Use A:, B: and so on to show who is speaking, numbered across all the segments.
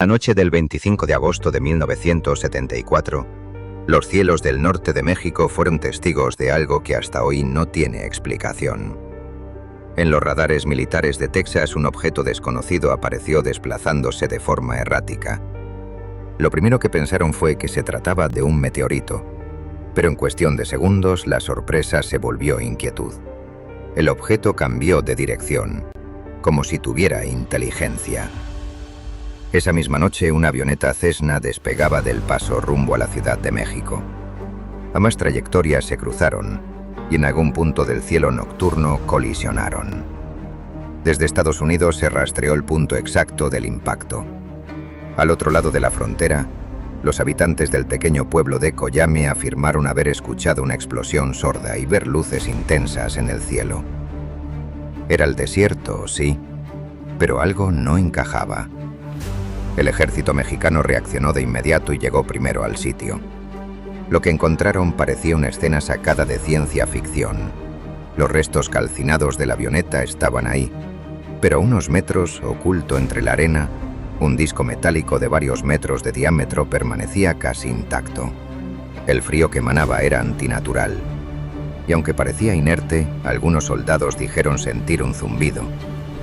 A: La noche del 25 de agosto de 1974, los cielos del norte de México fueron testigos de algo que hasta hoy no tiene explicación. En los radares militares de Texas, un objeto desconocido apareció desplazándose de forma errática. Lo primero que pensaron fue que se trataba de un meteorito, pero en cuestión de segundos la sorpresa se volvió inquietud. El objeto cambió de dirección, como si tuviera inteligencia. Esa misma noche, una avioneta Cessna despegaba del Paso rumbo a la Ciudad de México. Ambas trayectorias se cruzaron y en algún punto del cielo nocturno colisionaron. Desde Estados Unidos se rastreó el punto exacto del impacto. Al otro lado de la frontera, los habitantes del pequeño pueblo de Coyame afirmaron haber escuchado una explosión sorda y ver luces intensas en el cielo. Era el desierto, sí, pero algo no encajaba. El ejército mexicano reaccionó de inmediato y llegó primero al sitio. Lo que encontraron parecía una escena sacada de ciencia ficción. Los restos calcinados de la avioneta estaban ahí, pero a unos metros, oculto entre la arena, un disco metálico de varios metros de diámetro permanecía casi intacto. El frío que emanaba era antinatural, y aunque parecía inerte, algunos soldados dijeron sentir un zumbido,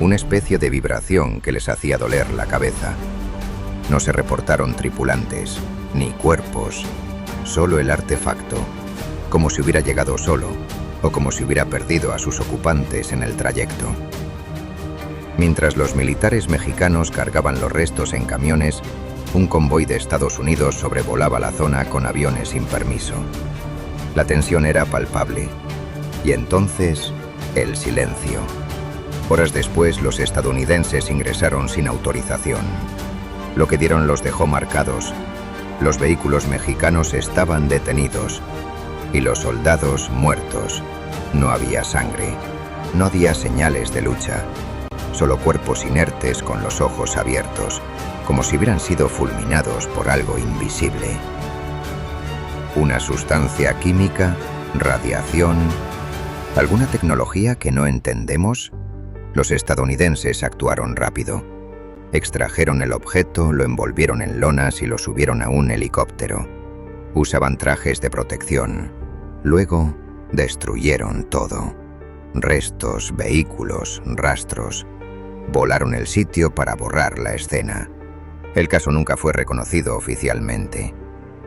A: una especie de vibración que les hacía doler la cabeza. No se reportaron tripulantes, ni cuerpos, solo el artefacto, como si hubiera llegado solo, o como si hubiera perdido a sus ocupantes en el trayecto. Mientras los militares mexicanos cargaban los restos en camiones, un convoy de Estados Unidos sobrevolaba la zona con aviones sin permiso. La tensión era palpable, y entonces, el silencio. Horas después, los estadounidenses ingresaron sin autorización. Lo que dieron los dejó marcados. Los vehículos mexicanos estaban detenidos, y los soldados muertos. No había sangre, no había señales de lucha, solo cuerpos inertes con los ojos abiertos, como si hubieran sido fulminados por algo invisible. Una sustancia química, radiación, alguna tecnología que no entendemos. Los estadounidenses actuaron rápido. Extrajeron el objeto, lo envolvieron en lonas y lo subieron a un helicóptero. Usaban trajes de protección. Luego, destruyeron todo. Restos, vehículos, rastros. Volaron el sitio para borrar la escena. El caso nunca fue reconocido oficialmente.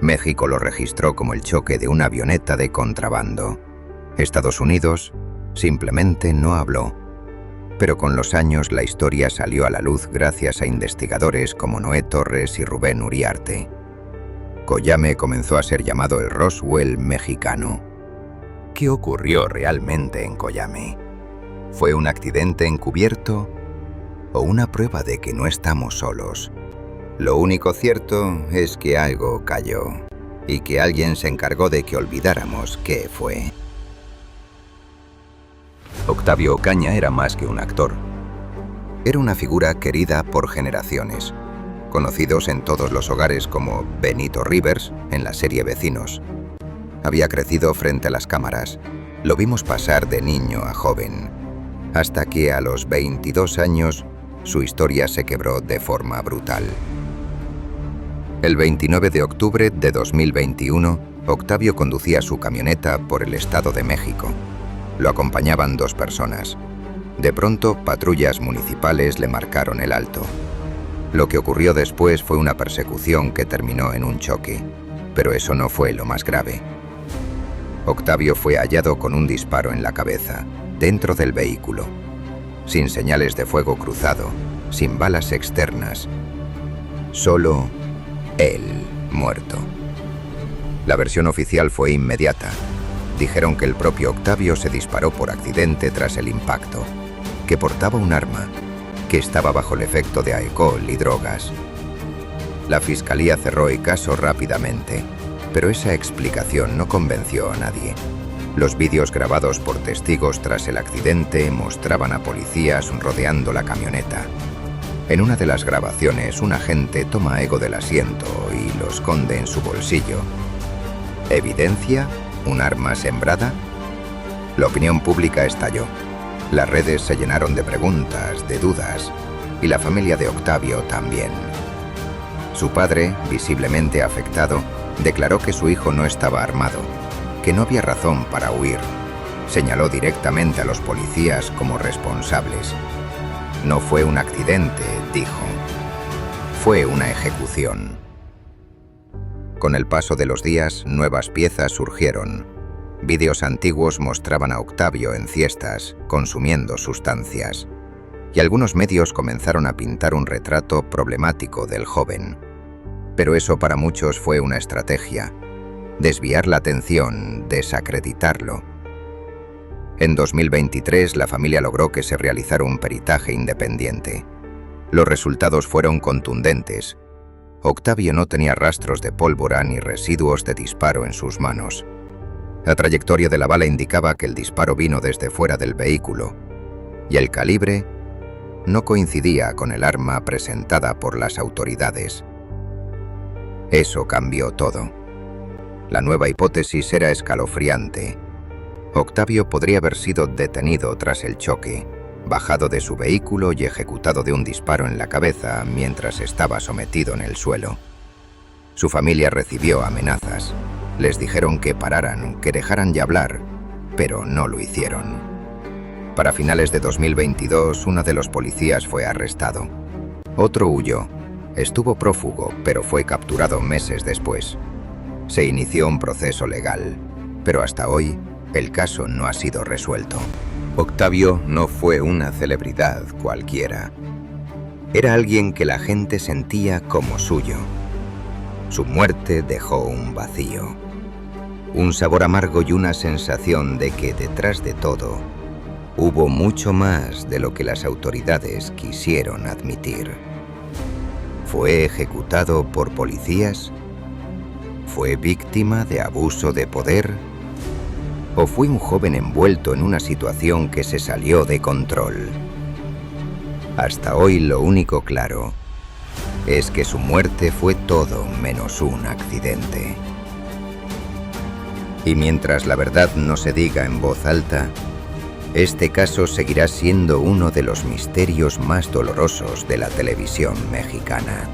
A: México lo registró como el choque de una avioneta de contrabando. Estados Unidos simplemente no habló. Pero con los años la historia salió a la luz gracias a investigadores como Noé Torres y Rubén Uriarte. Coyame comenzó a ser llamado el Roswell mexicano. ¿Qué ocurrió realmente en Coyame? ¿Fue un accidente encubierto o una prueba de que no estamos solos? Lo único cierto es que algo cayó y que alguien se encargó de que olvidáramos qué fue. Octavio Ocaña era más que un actor. Era una figura querida por generaciones, conocidos en todos los hogares como Benito Rivers en la serie Vecinos. Había crecido frente a las cámaras. Lo vimos pasar de niño a joven, hasta que a los 22 años su historia se quebró de forma brutal. El 29 de octubre de 2021, Octavio conducía su camioneta por el Estado de México. Lo acompañaban 2 personas. De pronto, patrullas municipales le marcaron el alto. Lo que ocurrió después fue una persecución que terminó en un choque, pero eso no fue lo más grave. Octavio fue hallado con un disparo en la cabeza, dentro del vehículo, sin señales de fuego cruzado, sin balas externas. Solo él muerto. La versión oficial fue inmediata. Dijeron que el propio Octavio se disparó por accidente tras el impacto, que portaba un arma, que estaba bajo el efecto de alcohol y drogas. La fiscalía cerró el caso rápidamente, pero esa explicación no convenció a nadie. Los vídeos grabados por testigos tras el accidente mostraban a policías rodeando la camioneta. En una de las grabaciones, un agente toma a Ego del asiento y lo esconde en su bolsillo. ¿Evidencia? ¿Un arma sembrada? La opinión pública estalló. Las redes se llenaron de preguntas, de dudas, y la familia de Octavio también. Su padre, visiblemente afectado, declaró que su hijo no estaba armado, que no había razón para huir. Señaló directamente a los policías como responsables. No fue un accidente, dijo. Fue una ejecución. Con el paso de los días, nuevas piezas surgieron. Vídeos antiguos mostraban a Octavio en fiestas, consumiendo sustancias. Y algunos medios comenzaron a pintar un retrato problemático del joven. Pero eso para muchos fue una estrategia. Desviar la atención, desacreditarlo. En 2023 la familia logró que se realizara un peritaje independiente. Los resultados fueron contundentes. Octavio no tenía rastros de pólvora ni residuos de disparo en sus manos. La trayectoria de la bala indicaba que el disparo vino desde fuera del vehículo, y el calibre no coincidía con el arma presentada por las autoridades. Eso cambió todo. La nueva hipótesis era escalofriante. Octavio podría haber sido detenido tras el choque, bajado de su vehículo y ejecutado de un disparo en la cabeza mientras estaba sometido en el suelo. Su familia recibió amenazas. Les dijeron que pararan, que dejaran de hablar, pero no lo hicieron. Para finales de 2022, uno de los policías fue arrestado. Otro huyó. Estuvo prófugo, pero fue capturado meses después. Se inició un proceso legal, pero hasta hoy el caso no ha sido resuelto. Octavio no fue una celebridad cualquiera. Era alguien que la gente sentía como suyo. Su muerte dejó un vacío, un sabor amargo y una sensación de que detrás de todo hubo mucho más de lo que las autoridades quisieron admitir. ¿Fue ejecutado por policías? ¿Fue víctima de abuso de poder? ¿O fue un joven envuelto en una situación que se salió de control? Hasta hoy lo único claro es que su muerte fue todo menos un accidente. Y mientras la verdad no se diga en voz alta, este caso seguirá siendo uno de los misterios más dolorosos de la televisión mexicana.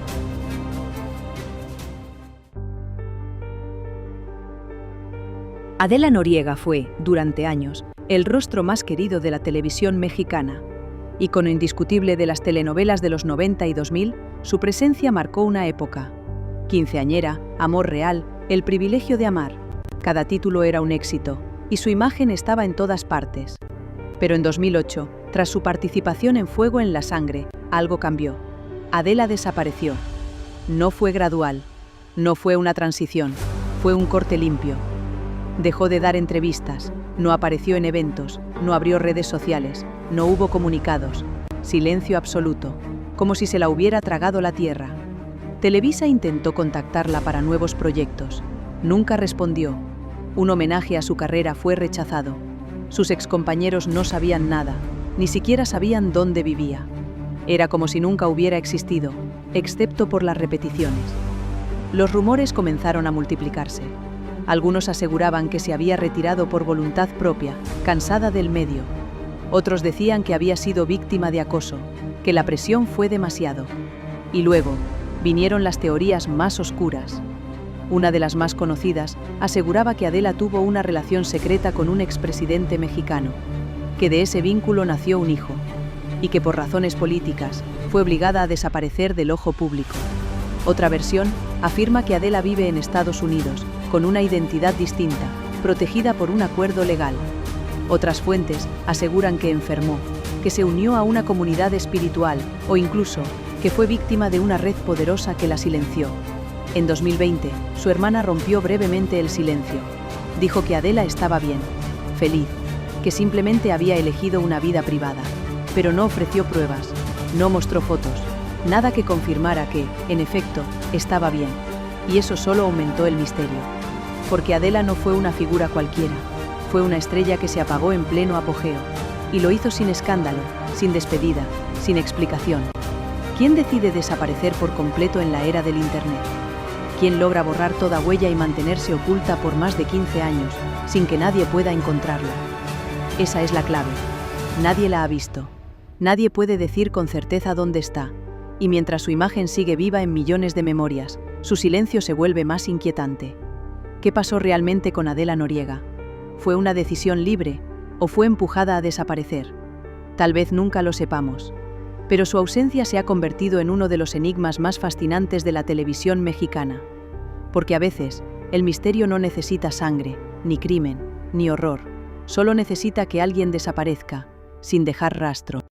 B: Adela Noriega fue, durante años, el rostro más querido de la televisión mexicana. Icono indiscutible de las telenovelas de los 90 y 2000, su presencia marcó una época. Quinceañera, Amor real, El privilegio de amar. Cada título era un éxito, y su imagen estaba en todas partes. Pero en 2008, tras su participación en Fuego en la sangre, algo cambió. Adela desapareció. No fue gradual, no fue una transición, fue un corte limpio. Dejó de dar entrevistas, no apareció en eventos, no abrió redes sociales, no hubo comunicados. Silencio absoluto, como si se la hubiera tragado la tierra. Televisa intentó contactarla para nuevos proyectos. Nunca respondió. Un homenaje a su carrera fue rechazado. Sus excompañeros no sabían nada, ni siquiera sabían dónde vivía. Era como si nunca hubiera existido, excepto por las repeticiones. Los rumores comenzaron a multiplicarse. Algunos aseguraban que se había retirado por voluntad propia, cansada del medio. Otros decían que había sido víctima de acoso, que la presión fue demasiado. Y luego, vinieron las teorías más oscuras. Una de las más conocidas aseguraba que Adela tuvo una relación secreta con un expresidente mexicano, que de ese vínculo nació un hijo, y que por razones políticas fue obligada a desaparecer del ojo público. Otra versión afirma que Adela vive en Estados Unidos, con una identidad distinta, protegida por un acuerdo legal. Otras fuentes aseguran que enfermó, que se unió a una comunidad espiritual o incluso que fue víctima de una red poderosa que la silenció. En 2020, su hermana rompió brevemente el silencio. Dijo que Adela estaba bien, feliz, que simplemente había elegido una vida privada, pero no ofreció pruebas, no mostró fotos, nada que confirmara que, en efecto, estaba bien. Y eso solo aumentó el misterio. Porque Adela no fue una figura cualquiera, fue una estrella que se apagó en pleno apogeo, y lo hizo sin escándalo, sin despedida, sin explicación. ¿Quién decide desaparecer por completo en la era del Internet? ¿Quién logra borrar toda huella y mantenerse oculta por más de 15 años, sin que nadie pueda encontrarla? Esa es la clave. Nadie la ha visto. Nadie puede decir con certeza dónde está. y mientras su imagen sigue viva en millones de memorias, su silencio se vuelve más inquietante. ¿Qué pasó realmente con Adela Noriega? ¿Fue una decisión libre o fue empujada a desaparecer? Tal vez nunca lo sepamos, pero su ausencia se ha convertido en uno de los enigmas más fascinantes de la televisión mexicana. Porque a veces, el misterio no necesita sangre, ni crimen, ni horror. Solo necesita que alguien desaparezca, sin dejar rastro.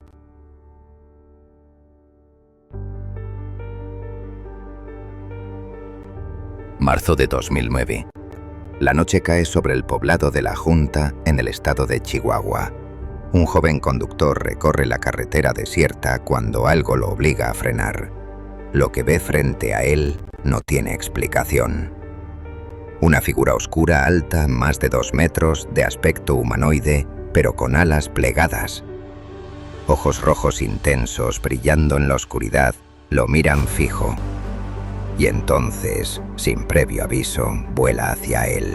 A: Marzo de 2009. La noche cae sobre el poblado de La Junta, en el estado de Chihuahua. Un joven conductor recorre la carretera desierta cuando algo lo obliga a frenar. Lo que ve frente a él no tiene explicación. Una figura oscura, alta, más de 2 metros, de aspecto humanoide, pero con alas plegadas. Ojos rojos intensos, brillando en la oscuridad, lo miran fijo. Y entonces, sin previo aviso, vuela hacia él.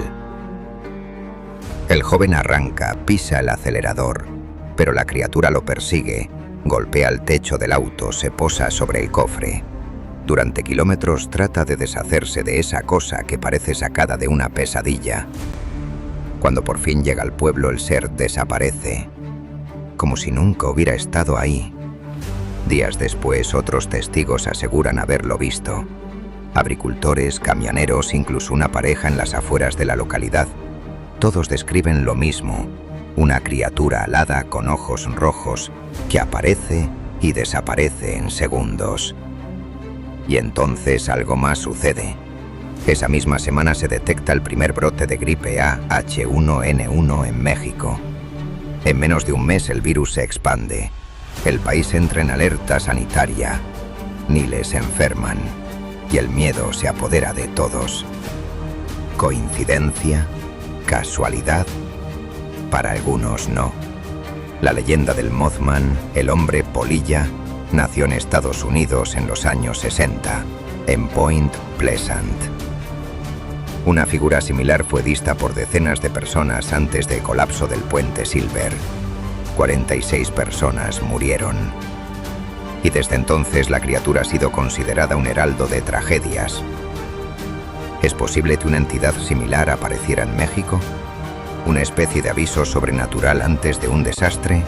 A: El joven arranca, pisa el acelerador, pero la criatura lo persigue, golpea el techo del auto, se posa sobre el cofre. Durante kilómetros trata de deshacerse de esa cosa que parece sacada de una pesadilla. Cuando por fin llega al pueblo, el ser desaparece, como si nunca hubiera estado ahí. Días después, otros testigos aseguran haberlo visto. Agricultores, camioneros, incluso una pareja en las afueras de la localidad. Todos describen lo mismo, una criatura alada con ojos rojos que aparece y desaparece en segundos. Y entonces algo más sucede. Esa misma semana se detecta el primer brote de gripe A H1N1 en México. En menos de un mes el virus se expande. El país entra en alerta sanitaria. Miles se enferman. Y el miedo se apodera de todos. ¿Coincidencia? ¿Casualidad? Para algunos no. La leyenda del Mothman, el hombre polilla, nació en Estados Unidos en los años 60, en Point Pleasant. Una figura similar fue vista por decenas de personas antes del colapso del puente Silver. 46 personas murieron. Y desde entonces la criatura ha sido considerada un heraldo de tragedias. ¿Es posible que una entidad similar apareciera en México? ¿Una especie de aviso sobrenatural antes de un desastre?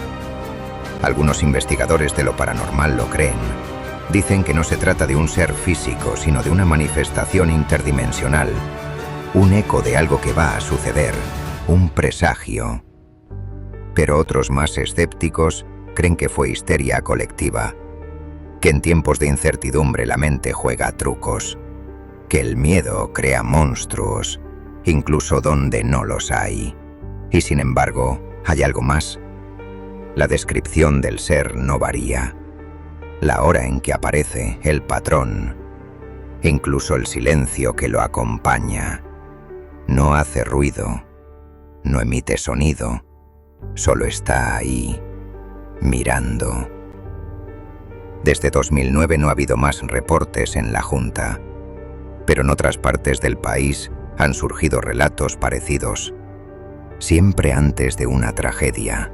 A: Algunos investigadores de lo paranormal lo creen. Dicen que no se trata de un ser físico, sino de una manifestación interdimensional. Un eco de algo que va a suceder, un presagio. Pero otros más escépticos creen que fue histeria colectiva. Que en tiempos de incertidumbre la mente juega trucos, que el miedo crea monstruos, incluso donde no los hay. Y sin embargo, hay algo más. La descripción del ser no varía. La hora en que aparece, el patrón, incluso el silencio que lo acompaña. No hace ruido, no emite sonido, solo está ahí, mirando. Desde 2009 no ha habido más reportes en La Junta, pero en otras partes del país han surgido relatos parecidos, siempre antes de una tragedia,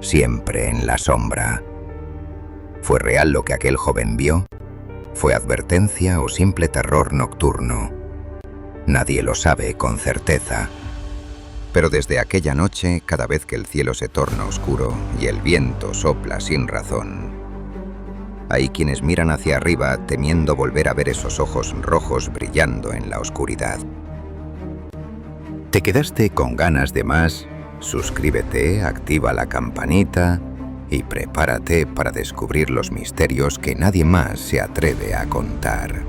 A: siempre en la sombra. ¿Fue real lo que aquel joven vio? ¿Fue advertencia o simple terror nocturno? Nadie lo sabe con certeza. Pero desde aquella noche, cada vez que el cielo se torna oscuro y el viento sopla sin razón, hay quienes miran hacia arriba temiendo volver a ver esos ojos rojos brillando en la oscuridad. ¿Te quedaste con ganas de más? Suscríbete, activa la campanita y prepárate para descubrir los misterios que nadie más se atreve a contar.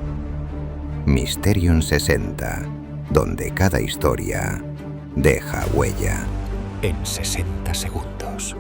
A: Mysterium 60, donde cada historia deja huella.
C: En 60 segundos.